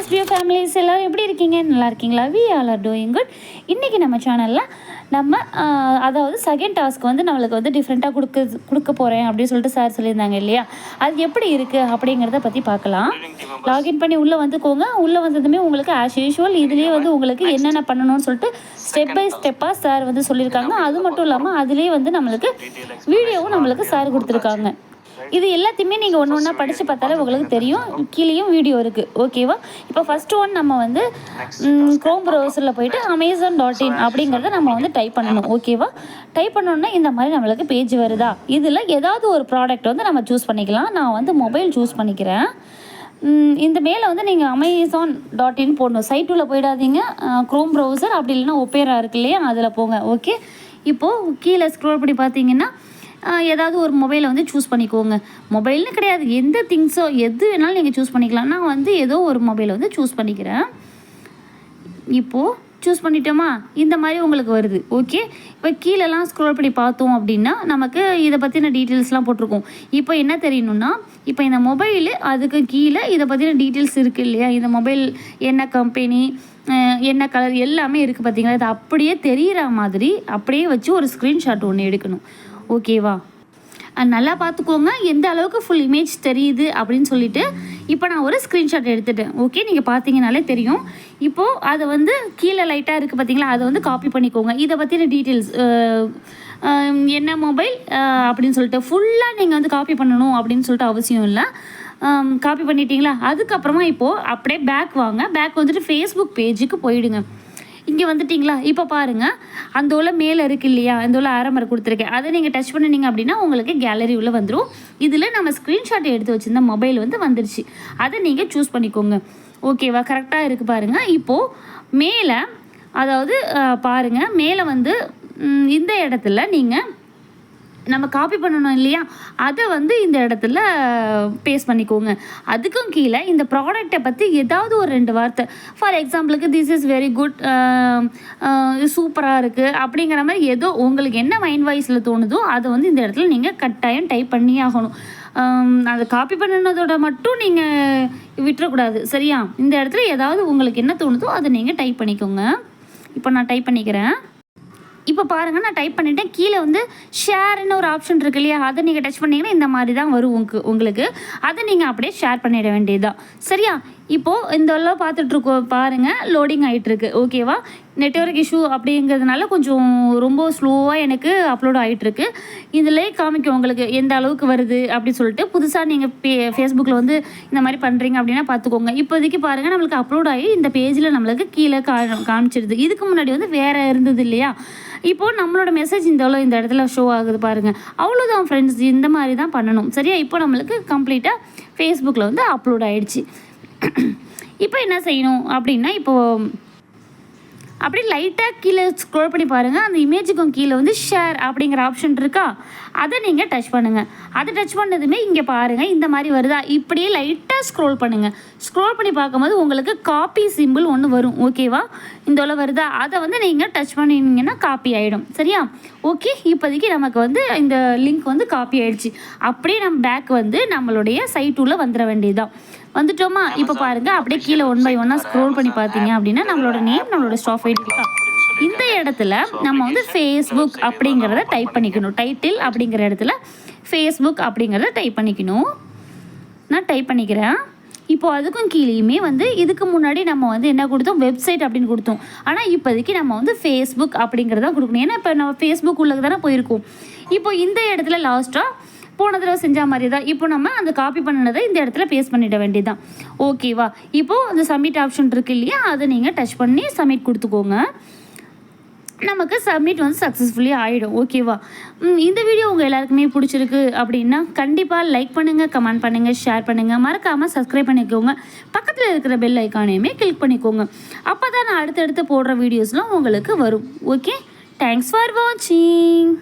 SPO families எல்லோரும் எப்படி இருக்கீங்க? நல்லா இருக்கீங்களா? We all are doing good. இன்றைக்கி நம்ம சேனலில் நம்ம அதாவது செகண்ட் டாஸ்க் வந்து நம்மளுக்கு வந்து டிஃப்ரெண்ட்டாக கொடுக்க போகிறேன் அப்படின்னு சொல்லிட்டு சார் சொல்லியிருந்தாங்க இல்லையா? அது எப்படி இருக்குது அப்படிங்கிறத பற்றி பார்க்கலாம். லாகின் பண்ணி உள்ளே வந்துக்கோங்க. உள்ளே வந்ததுமே உங்களுக்கு ஆஸ் யூஷுவல் இதுலேயே வந்து உங்களுக்கு என்னென்ன பண்ணணும்னு சொல்லிட்டு ஸ்டெப் பை ஸ்டெப்பாக சார் வந்து சொல்லியிருக்காங்க. அது மட்டும் இல்லாமல் அதுலேயே வந்து நம்மளுக்கு வீடியோவும் நம்மளுக்கு சார் கொடுத்துருக்காங்க. இது எல்லாத்தையுமே நீங்கள் ஒன்று ஒன்றா படித்து பார்த்தாலே உங்களுக்கு தெரியும். கீழேயும் வீடியோ இருக்குது. ஓகேவா? இப்போ ஃபஸ்ட்டு ஒன் நம்ம வந்து க்ரோம் ப்ரௌசரில் போய்ட்டு amazon.in அப்படிங்கிறத நம்ம வந்து டைப் பண்ணணும். ஓகேவா? டைப் பண்ணோன்னா இந்த மாதிரி நம்மளுக்கு பேஜ் வருதா? இதில் ஏதாவது ஒரு ப்ராடக்ட் வந்து நம்ம சூஸ் பண்ணிக்கலாம். நான் வந்து மொபைல் சூஸ் பண்ணிக்கிறேன். இந்த மேலே வந்து நீங்கள் amazon.in போடணும். சைட்டுள்ள போயிடாதீங்க. க்ரோம் ப்ரௌசர் அப்படி இல்லைன்னா ஒப்பேரா இருக்கு இல்லையா, அதில் போங்க. ஓகே, இப்போது கீழே ஸ்க்ரோல் பண்ணி பார்த்தீங்கன்னா ஏதாவது ஒரு மொபைலை வந்து சூஸ் பண்ணிக்கோங்க. மொபைல்னு கிடையாது, எந்த திங்ஸோ எது வேணாலும் நீங்கள் சூஸ் பண்ணிக்கலாம். நான் வந்து ஏதோ ஒரு மொபைலை வந்து சூஸ் பண்ணிக்கிறேன். இப்போது சூஸ் பண்ணிட்டோமா, இந்த மாதிரி உங்களுக்கு வருது. ஓகே, இப்போ கீழெல்லாம் ஸ்க்ரோல் பண்ணி பார்த்தோம் அப்படின்னா நமக்கு இதை பற்றின டீட்டெயில்ஸ்லாம் போட்டிருக்கோம். இப்போ என்ன தெரியணும்னா, இப்போ இந்த மொபைலு அதுக்கு கீழே இதை பற்றின டீட்டெயில்ஸ் இருக்குது இல்லையா? இந்த மொபைல் என்ன கம்பெனி, என்ன கலர் எல்லாமே இருக்குது பார்த்தீங்களா? இது அப்படியே தெரிகிற மாதிரி அப்படியே வச்சு ஒரு ஸ்க்ரீன்ஷாட் ஒன்று எடுக்கணும். ஓகேவா? நல்லா பார்த்துக்கோங்க எந்த அளவுக்கு ஃபுல் இமேஜ் தெரியுது அப்படின்னு சொல்லிட்டு. இப்போ நான் ஒரு ஸ்க்ரீன்ஷாட் எடுத்துட்டேன். ஓகே, நீங்கள் பார்த்தீங்கனாலே தெரியும். இப்போது அதை வந்து கீழே லைட்டாக இருக்குது பார்த்தீங்களா, அதை வந்து காப்பி பண்ணிக்கோங்க. இதை பற்றின டீட்டெயில்ஸ் என்ன மொபைல் அப்படின்னு சொல்லிட்டு ஃபுல்லாக நீங்கள் வந்து காப்பி பண்ணணும் அப்படின்னு சொல்லிட்டு அவசியம் இல்லை. காப்பி பண்ணிட்டீங்களா? அதுக்கப்புறமா இப்போது அப்படியே பேக் வாங்க. பேக் வந்துட்டு ஃபேஸ்புக் பேஜுக்கு போயிடுங்க. இங்கே வந்துட்டிங்களா? இப்போ பாருங்கள், அந்த உள்ள மேலே இருக்குது இல்லையா, அந்த உள்ள ஆரம்பரை கொடுத்துருக்கேன். அதை நீங்கள் டச் பண்ணினீங்க அப்படின்னா உங்களுக்கு கேலரி உள்ளே வந்துடும். இதில் நம்ம ஸ்க்ரீன்ஷாட் எடுத்து வச்சுருந்த மொபைல் வந்து வந்துடுச்சு. அதை நீங்கள் சூஸ் பண்ணிக்கோங்க. ஓகேவா? கரெக்டாக இருக்குது பாருங்கள். இப்போது மேலே அதாவது பாருங்கள், மேலே வந்து இந்த இடத்துல நீங்கள் நம்ம காப்பி பண்ணணும் இல்லையா, அதை வந்து இந்த இடத்துல பேஸ்ட் பண்ணிக்கோங்க. அதுக்கும் கீழே இந்த ப்ராடக்டை பற்றி ஏதாவது ஒரு 2 வார்த்தை, ஃபார் எக்ஸாம்பிளுக்கு திஸ் இஸ் வெரி குட், சூப்பராக இருக்குது அப்படிங்கிற மாதிரி ஏதோ உங்களுக்கு என்ன மைண்ட் வாய்ஸில் தோணுதோ அதை வந்து இந்த இடத்துல நீங்கள் கட்டாயம் டைப் பண்ணி ஆகணும். அதை காப்பி பண்ணினதோட மட்டும் நீங்கள் விட்டுறக்கூடாது. சரியா? இந்த இடத்துல ஏதாவது உங்களுக்கு என்ன தோணுதோ அதை நீங்கள் டைப் பண்ணிக்கோங்க. இப்போ நான் டைப் பண்ணிக்கிறேன். இப்போ பாருங்கள், நான் டைப் பண்ணிவிட்டேன். கீழே வந்து ஷேர்னு ஒரு ஆப்ஷன் இருக்குது இல்லையா, அதை நீங்கள் டச் பண்ணிங்கன்னா இந்த மாதிரி தான் வரும் உங்களுக்கு. அதை நீங்கள் அப்படியே ஷேர் பண்ணிட வேண்டியதுதான். சரியா? இப்போது இந்த எல்லாம் பார்த்துட்ருக்கோம் பாருங்கள், லோடிங் ஆகிட்டுருக்கு. ஓகேவா? நெட்வொர்க் இஷ்யூ அப்படிங்கிறதுனால கொஞ்சம் ரொம்ப ஸ்லோவாக எனக்கு அப்லோட் ஆகிட்டுருக்கு. இதிலே காமிக்கும் உங்களுக்கு எந்த அளவுக்கு வருது அப்படின்னு சொல்லிட்டு. புதுசாக நீங்கள் ஃபேஸ்புக்கில் வந்து இந்த மாதிரி பண்ணுறீங்க அப்படின்னா பார்த்துக்கோங்க. இப்போதைக்கு பாருங்கள், நம்மளுக்கு அப்லோட் ஆகி இந்த பேஜில் நம்மளுக்கு கீழே காமிச்சிடுது. இதுக்கு முன்னாடி வந்து வேறு இருந்தது இல்லையா? இப்போது நம்மளோட மெசேஜ் இந்த இடத்துல ஷோ ஆகுது பாருங்கள். அவ்வளோதான் ஃப்ரெண்ட்ஸ், இந்த மாதிரி தான் பண்ணணும். சரியா? இப்போ நம்மளுக்கு கம்ப்ளீட்டாக ஃபேஸ்புக்கில் வந்து அப்லோட் ஆகிடுச்சு. இப்போ என்ன செய்யணும் அப்படின்னா, இப்போது அப்படியே லைட்டாக கீழே ஸ்க்ரோல் பண்ணி பாருங்கள். அந்த இமேஜுக்கும் கீழே வந்து ஷேர் அப்படிங்கிற ஆப்ஷன் இருக்கா, அதை நீங்கள் டச் பண்ணுங்கள். அதை டச் பண்ணதுமே இங்கே பாருங்கள் இந்த மாதிரி வருதா, இப்படியே லைட்டாக ஸ்க்ரோல் பண்ணுங்கள். ஸ்க்ரோல் பண்ணி பார்க்கும்போது உங்களுக்கு காப்பி சிம்பிள் ஒன்று வரும். ஓகேவா? இந்த வருதா, அதை வந்து நீங்கள் டச் பண்ணிங்கன்னா காப்பி ஆகிடும். சரியா? ஓகே, இப்போதைக்கு நமக்கு வந்து இந்த லிங்க் வந்து காப்பி ஆகிடுச்சு. அப்படியே நம்ம பேக் வந்து நம்மளுடைய சைட்டுள்ளே வந்துட வேண்டியதுதான். வந்துட்டோமா? இப்போ பாருங்கள், அப்படியே கீழே 1 பை 1 ஸ்க்ரோல் பண்ணி பார்த்தீங்க அப்படின்னா நம்மளோட நேம், நம்மளோட ஸ்டாஃப் ஐடி இருக்கா, இந்த இடத்துல நம்ம வந்து ஃபேஸ்புக் அப்படிங்கிறத டைப் பண்ணிக்கணும். டைட்டில் அப்படிங்கிற இடத்துல ஃபேஸ்புக் அப்படிங்கிறத டைப் பண்ணிக்கணும். நான் டைப் பண்ணிக்கிறேன். இப்போது அதுக்கும் கீழேயுமே வந்து இதுக்கு முன்னாடி நம்ம வந்து என்ன கொடுத்தோம், வெப்சைட் அப்படின்னு கொடுத்தோம். ஆனால் இப்போதைக்கு நம்ம வந்து ஃபேஸ்புக் அப்படிங்கிறத கொடுக்கணும். ஏன்னா இப்போ நம்ம ஃபேஸ்புக் உள்ளே தானே போயிருக்கோம். இப்போ இந்த இடத்துல லாஸ்ட்டாக போன தடவை செஞ்ச மாதிரி தான் இப்போ நம்ம அந்த காப்பி பண்ணினதை இந்த இடத்துல பேஸ்ட் பண்ணிட வேண்டியதுதான். ஓகேவா? இப்போது அந்த சப்மிட் ஆப்ஷன் இருக்குது இல்லையா, அதை நீங்கள் டச் பண்ணி சப்மிட் கொடுத்துக்கோங்க. நமக்கு சப்மிட் வந்து சக்ஸஸ்ஃபுல்லி ஆகிடும். ஓகேவா? இந்த வீடியோ உங்கள் எல்லாருக்குமே பிடிச்சிருக்கு அப்படின்னா கண்டிப்பாக லைக் பண்ணுங்கள், கமெண்ட் பண்ணுங்கள், ஷேர் பண்ணுங்கள். மறக்காமல் சப்ஸ்கிரைப் பண்ணிக்கோங்க. பக்கத்தில் இருக்கிற பெல் ஐக்கானையுமே கிளிக் பண்ணிக்கோங்க. அப்போ தான் நான் அடுத்தடுத்து போடுற வீடியோஸ்லாம் உங்களுக்கு வரும். ஓகே, தேங்க்ஸ் ஃபார் வாட்சிங்.